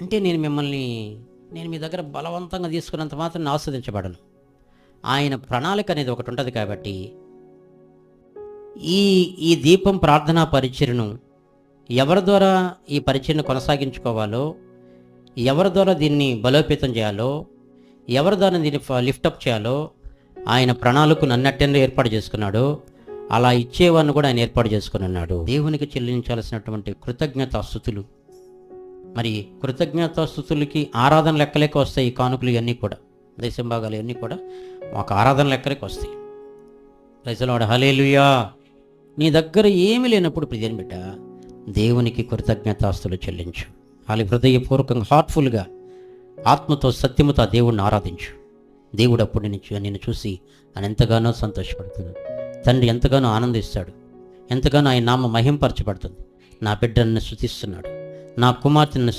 అంటే నేను మీ దగ్గర బలవంతంగా తీసుకున్నంత మాత్రం ఆస్వాదించబడను. ఆయన ప్రణాళిక అనేది ఒకటి ఉంటుంది. కాబట్టి ఈ ఈ దీపం ప్రార్థనా పరిచర్యను ఎవరి ద్వారా ఈ పరిచర్యను కొనసాగించుకోవాలో, ఎవరి ద్వారా దీన్ని బలోపేతం చేయాలో, ఎవరి ద్వారా దీన్ని లిఫ్టప్ చేయాలో ఆయన ప్రణాళిక నన్నట్టెందుకు ఏర్పాటు చేసుకున్నాడో అలా ఇచ్చేవాడిని కూడా ఆయన ఏర్పాటు చేసుకుని ఉన్నాడు. దేవునికి చెల్లించాల్సినటువంటి కృతజ్ఞతాస్తుతులు, మరి కృతజ్ఞతాస్తుతులకి ఆరాధన లెక్కలేక వస్తాయి. ఈ కానుకలు ఇవన్నీ కూడా, దేశం భాగాలు ఇవన్నీ కూడా ఒక ఆరాధన లెక్కలేక వస్తాయి. ప్రైజ్ ది లార్డ్, హల్లెలూయా. నీ దగ్గర ఏమీ లేనప్పుడు ప్రియమైన బిడ్డ, దేవునికి కృతజ్ఞతాస్తులు చెల్లించు. వాళ్ళ హృదయపూర్వకంగా హార్ట్ఫుల్గా ఆత్మతో సత్యముతో ఆ దేవుడిని ఆరాధించు. దేవుడు అప్పుడు నిన్ను చూసి ఆయన ఎంతగానో సంతోషపడుతున్నాడు. తండ్రి ఎంతగానో ఆనందిస్తాడు. ఎంతగానో ఆయన నామ మహింపరచబడుతుంది. నా బిడ్డను స్తుతిస్తున్నాడు, నా కుమార్తెను